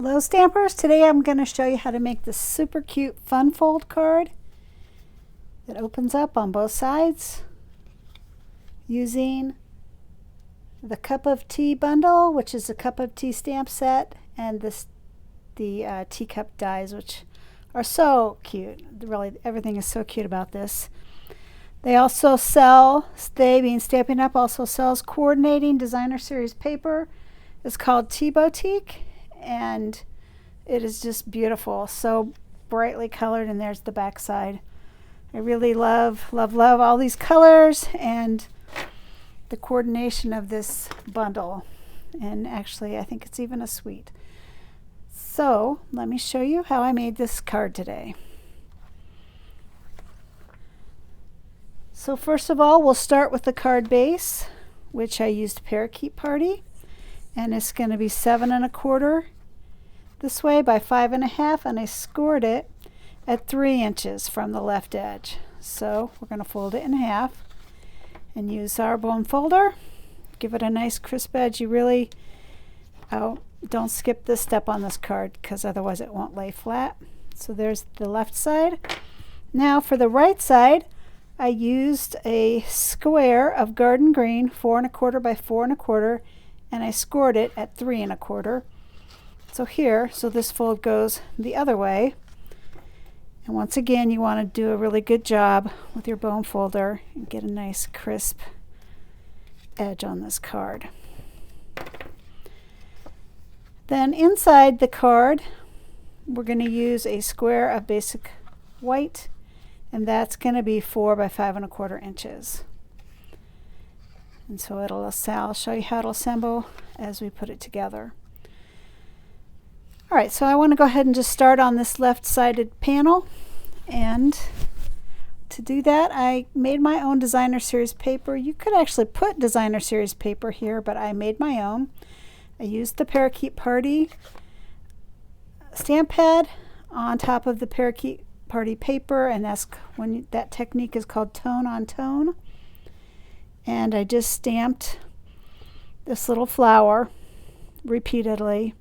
Hello Stampers! Today I'm going to show you how to make this super cute Funfold card that opens up on both sides using the Cup of Tea bundle, which is a Cup of Tea stamp set, and the teacup dies, which are so cute. Really, everything is so cute about this. They also sell, they being Stampin' Up! Also sells coordinating designer series paper. It's called Tea Boutique, and it is just beautiful, so brightly colored, and there's the back side. I really love all these colors and the coordination of this bundle, and actually I think it's even a suite. So let me show you how I made this card today. So first of all, we'll start with the card base, which I used Parakeet Party, and it's going to be 7 1/4 this way by 5 1/2, and I scored it at 3 inches from the left edge. So we're going to fold it in half and use our bone folder. Give it a nice crisp edge. You really don't skip this step on this card, because otherwise it won't lay flat. So there's the left side. Now for the right side, I used a square of garden green, 4 1/4 by 4 1/4, and I scored it at 3 1/4. So here, so this fold goes the other way. And once again, you want to do a really good job with your bone folder and get a nice crisp edge on this card. Then inside the card, we're going to use a square of basic white, and that's going to be 4 by 5 1/4 inches. And so I'll show you how it'll assemble as we put it together. All right, so I want to go ahead and just start on this left-sided panel, and to do that I made my own designer series paper. You could actually put designer series paper here, but I made my own. I used the Parakeet Party stamp pad on top of the Parakeet Party paper, and that technique is called tone on tone. And I just stamped this little flower repeatedly.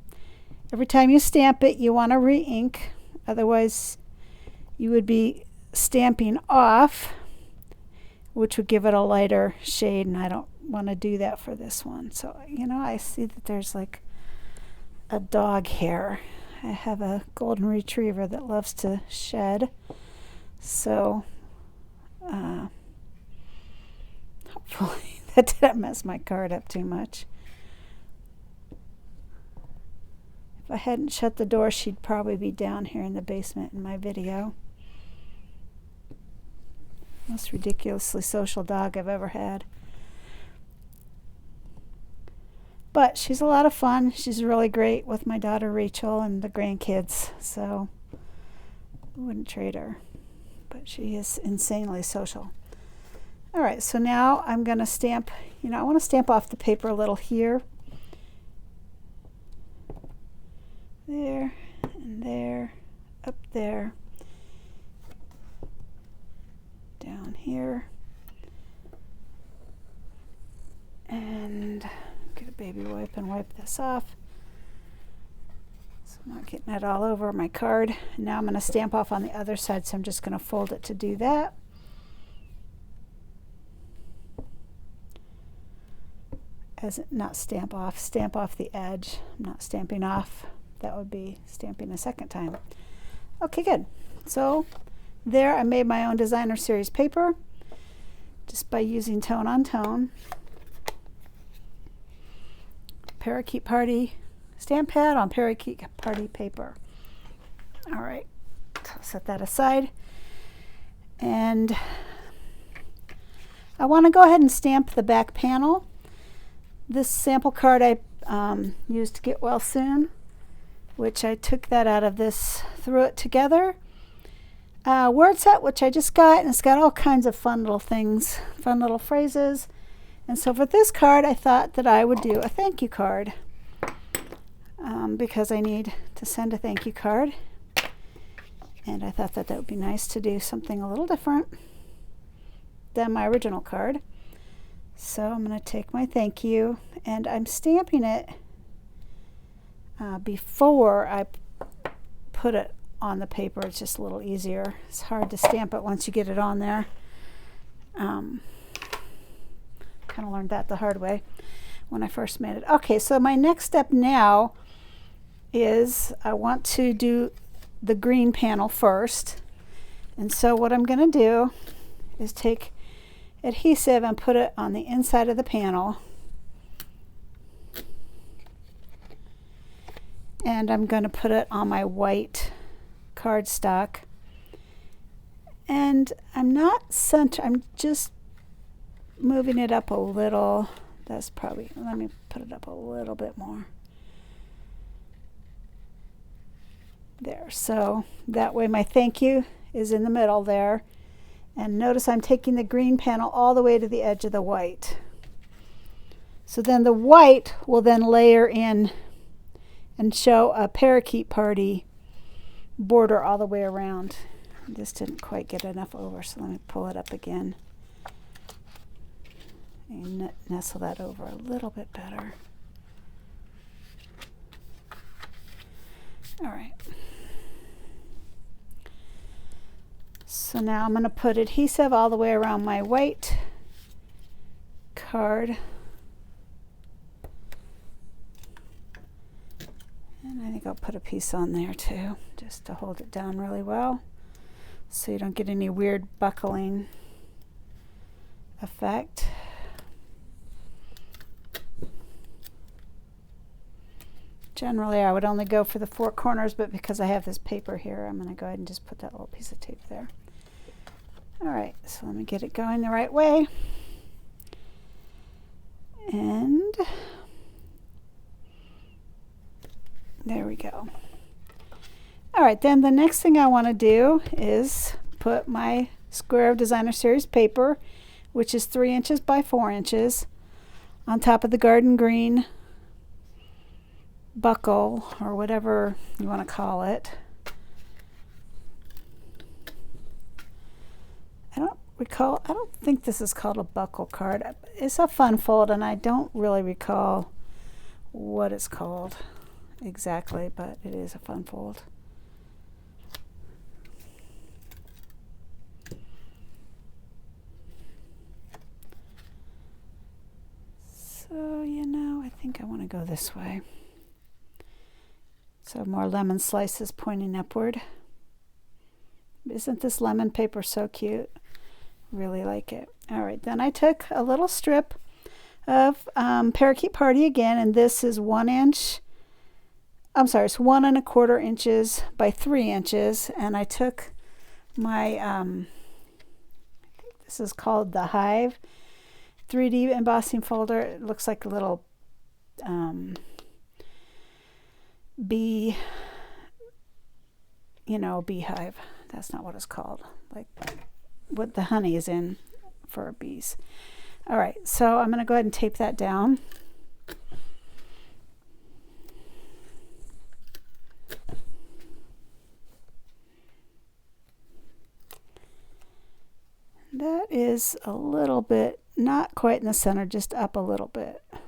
Every time you stamp it, you want to re-ink, otherwise you would be stamping off, which would give it a lighter shade, and I don't want to do that for this one. So, I see that there's like a dog hair. I have a golden retriever that loves to shed, so hopefully that didn't mess my card up too much. If I hadn't shut the door, she'd probably be down here in the basement in my video. Most ridiculously social dog I've ever had. But she's a lot of fun. She's really great with my daughter Rachel and the grandkids, so I wouldn't trade her. But she is insanely social. All right, so now I'm going to stamp, I want to stamp off the paper a little here. There, and there, up there, down here, and get a baby wipe and wipe this off so I'm not getting it all over my card. And now I'm going to stamp off on the other side, so I'm just going to fold it to do that. Stamp off the edge. I'm not stamping off. That would be stamping a second time. Okay, good. So there I made my own designer series paper just by using tone on tone. Parakeet Party stamp pad on Parakeet Party paper. All right, so I'll set that aside. And I want to go ahead and stamp the back panel. This sample card I used Get Well Soon, which I took that out of this, threw it together. Word set, which I just got, and it's got all kinds of fun little things, fun little phrases. And so for this card, I thought that I would do a thank you card, because I need to send a thank you card. And I thought that would be nice to do something a little different than my original card. So I'm going to take my thank you, and I'm stamping it before I put it on the paper. It's just a little easier. It's hard to stamp it once you get it on there. Kind of learned that the hard way when I first made it. Okay, so my next step now is I want to do the green panel first. And so what I'm going to do is take adhesive and put it on the inside of the panel. And I'm going to put it on my white cardstock. And I'm just moving it up a little. That's probably, let me put it up a little bit more. There, so that way my thank you is in the middle there. And notice I'm taking the green panel all the way to the edge of the white. So then the white will then layer in and show a parakeet party border all the way around. I just didn't quite get enough over, so let me pull it up again and nestle that over a little bit better. All right. So now I'm going to put adhesive all the way around my white card. And I think I'll put a piece on there too, just to hold it down really well so you don't get any weird buckling effect. Generally, I would only go for the 4 corners, but because I have this paper here, I'm going to go ahead and just put that little piece of tape there. All right, so let me get it going the right way. And there we go. All right, then the next thing I want to do is put my square of Designer Series paper, which is 3 inches by 4 inches, on top of the garden green buckle, or whatever you want to call it. I don't think this is called a buckle card. It's a Funfold, and I don't really recall what it's called exactly, but it is a Funfold. So, I think I want to go this way. So more lemon slices pointing upward. Isn't this lemon paper so cute? Really like it. All right, then I took a little strip of Parakeet Party again, and this is 1 inch. I'm sorry, it's 1 1/4 inches by 3 inches, and I took my I think this is called the Hive 3D embossing folder. It looks like a little beehive. That's not what it's called. Like what the honey is in for bees. All right, so I'm going to go ahead and tape that down. That is a little bit, not quite in the center, just up a little bit. I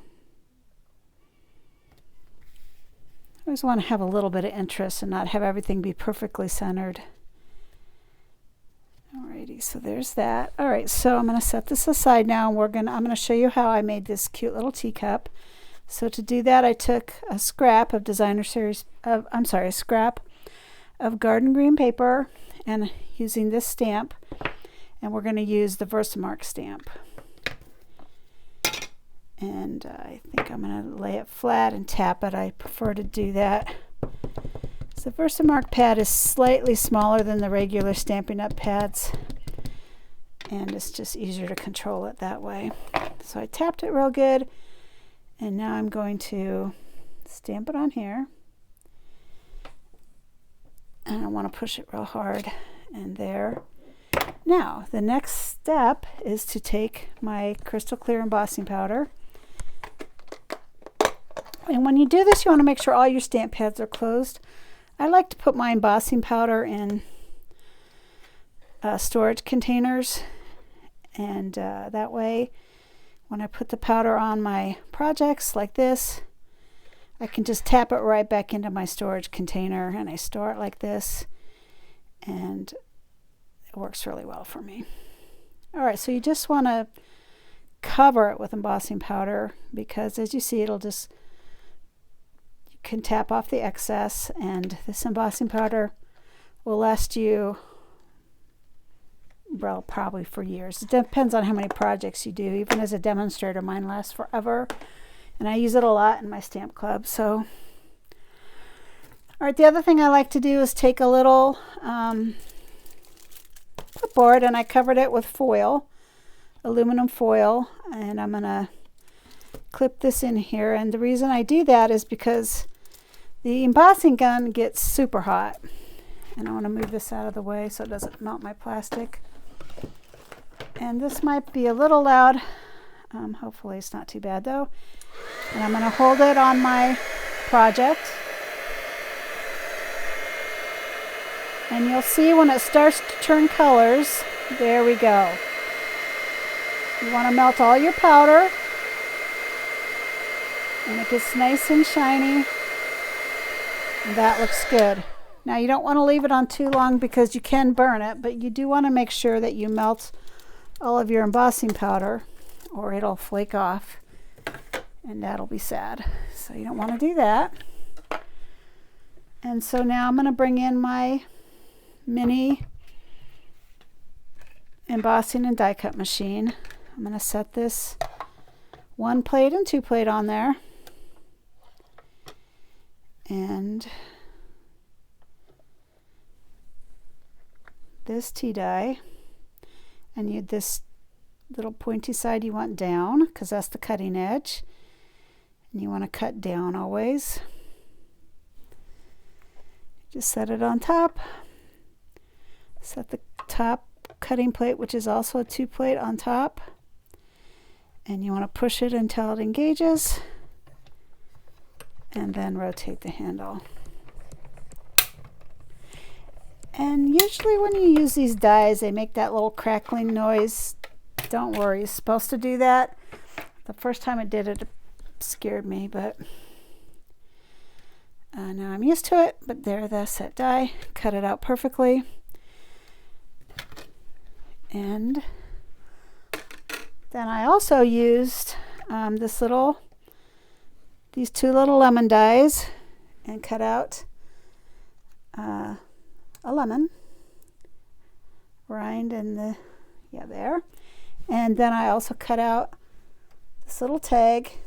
always want to have a little bit of interest and not have everything be perfectly centered. Alrighty, so there's that. All right, so I'm going to set this aside now, and I'm going to show you how I made this cute little teacup. So to do that, I took a scrap of a scrap of garden green paper, and using this stamp, and we're going to use the Versamark stamp. And I think I'm going to lay it flat and tap it. I prefer to do that. So the Versamark pad is slightly smaller than the regular Stampin' Up! Pads, and it's just easier to control it that way. So I tapped it real good, and now I'm going to stamp it on here. And I want to push it real hard, and there. Now, the next step is to take my crystal clear embossing powder. And when you do this, you want to make sure all your stamp pads are closed. I like to put my embossing powder in storage containers, and that way when I put the powder on my projects like this, I can just tap it right back into my storage container, and I store it like this, and it works really well for me. All right, so you just want to cover it with embossing powder, because as you see, it'll just, you can tap off the excess, and this embossing powder will last you, well, probably for years. It depends on how many projects you do. Even as a demonstrator, mine lasts forever, and I use it a lot in my stamp club. So, all right, the other thing I like to do is take a little clipboard, and I covered it with foil, aluminum foil, and I'm gonna clip this in here. And the reason I do that is because the embossing gun gets super hot, and I want to move this out of the way so it doesn't melt my plastic. And this might be a little loud. Hopefully it's not too bad though. And I'm going to hold it on my project. And you'll see when it starts to turn colors, there we go. You want to melt all your powder, and it gets nice and shiny. And that looks good. Now you don't want to leave it on too long because you can burn it, but you do want to make sure that you melt all of your embossing powder or it'll flake off, and that'll be sad. So you don't want to do that. And so now I'm going to bring in my mini embossing and die cut machine. I'm going to set this 1 plate and 2 plate on there. And this tea die, and this little pointy side you want down because that's the cutting edge, and you want to cut down always. Just set it on top. Set the top cutting plate, which is also a 2 plate, on top, and you want to push it until it engages, and then rotate the handle. And usually when you use these dies, they make that little crackling noise. Don't worry, it's supposed to do that. The first time it did it, it scared me, but now I'm used to it. But there, that's that die. Cut it out perfectly. And then I also used these 2 little lemon dies, and cut out a lemon rind in the, there. And then I also cut out this little tag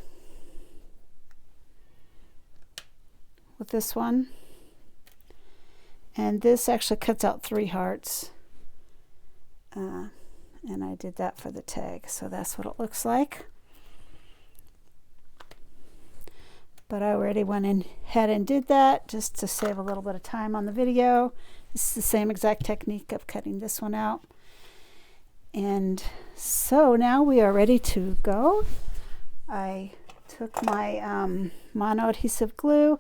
with this one, and this actually cuts out 3 hearts, and I did that for the tag, so that's what it looks like. But I already went ahead and did that just to save a little bit of time on the video. This is the same exact technique of cutting this one out. And so now we are ready to go. I took my mono adhesive glue,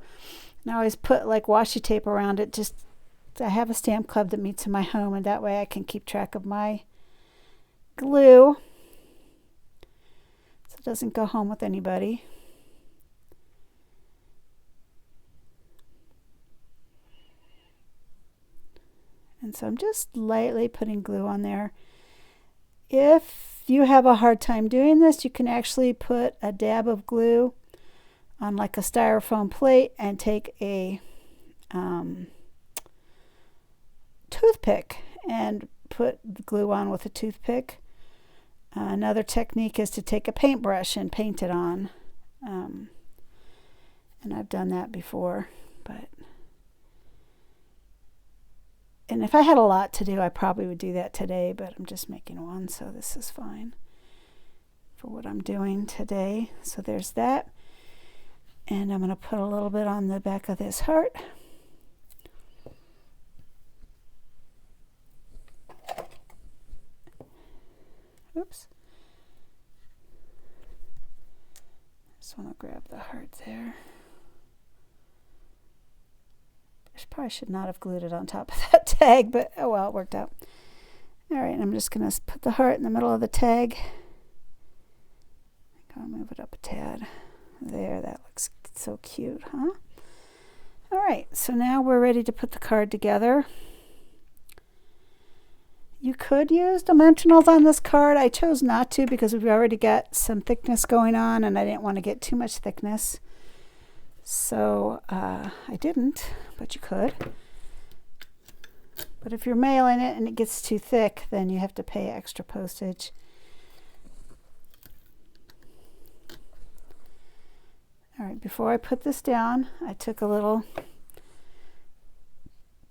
and I always put like washi tape around it. Just, I have a stamp club that meets in my home, and that way I can keep track of my glue so it doesn't go home with anybody. And so I'm just lightly putting glue on there. If you have a hard time doing this, you can actually put a dab of glue on like a styrofoam plate and take a toothpick and put the glue on with a toothpick. Another technique is to take a paintbrush and paint it on. And I've done that before, and if I had a lot to do, I probably would do that today, but I'm just making one, so this is fine for what I'm doing today. So there's that. And I'm going to put a little bit on the back of this heart. Oops. Just want to grab the heart there. I probably should not have glued it on top of that tag, but oh well, it worked out. All right, I'm just going to put the heart in the middle of the tag. I'm going to move it up a tad. There, that looks It's so cute, huh? All right, so now we're ready to put the card together. You could use dimensionals on this card. I chose not to because we've already got some thickness going on and I didn't want to get too much thickness. So I didn't, but you could. But if you're mailing it and it gets too thick, then you have to pay extra postage. All right, before I put this down, I took a little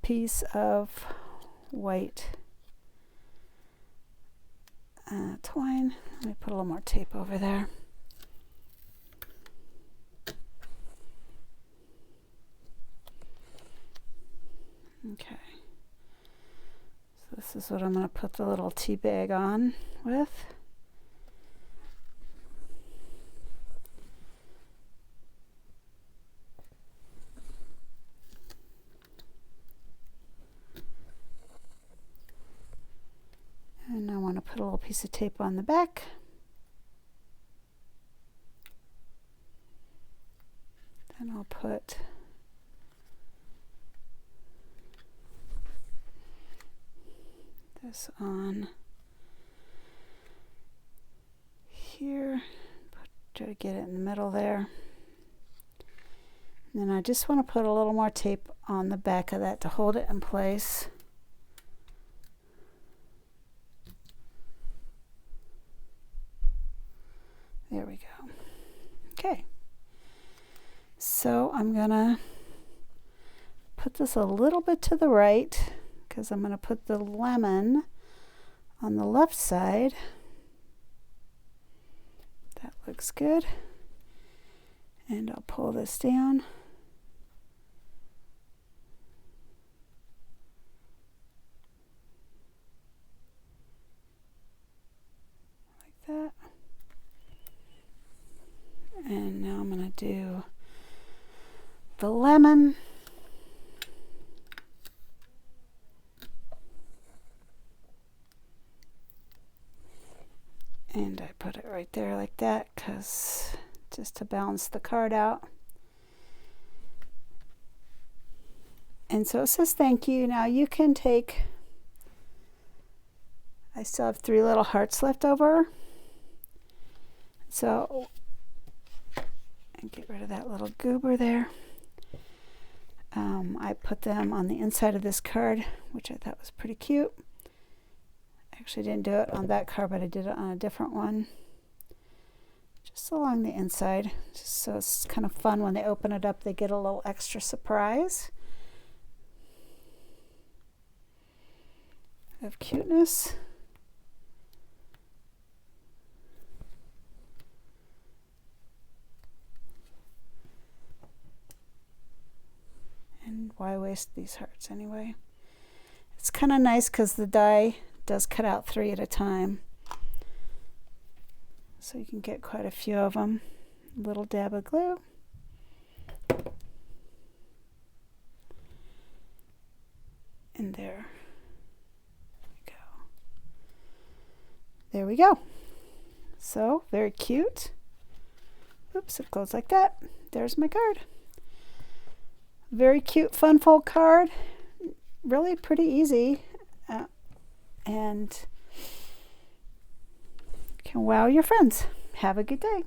piece of white twine. Let me put a little more tape over there. Okay. So this is what I'm going to put the little tea bag on with. And I want to put a little piece of tape on the back. Then I'll put this on here. Try to get it in the middle there. And then I just want to put a little more tape on the back of that to hold it in place. There we go. Okay. So I'm gonna put this a little bit to the right because I'm gonna put the lemon on the left side. That looks good. And I'll pull this down. Like that. And now I'm going to do the lemon. And I put it right there like that because just to balance the card out. And so it says thank you. Now you can take, I still have 3 little hearts left over. So and get rid of that little goober there. I put them on the inside of this card, which I thought was pretty cute. Actually didn't do it on that card, but I did it on a different one. Just along the inside, just so it's kind of fun when they open it up, they get a little extra surprise of cuteness. And why waste these hearts anyway? It's kind of nice because the die does cut out 3 at a time. So you can get quite a few of them. A little dab of glue. And there we go. There we go. So, very cute. Oops, it goes like that. There's my card. Very cute Funfold card. Really pretty easy. And can wow your friends. Have a good day.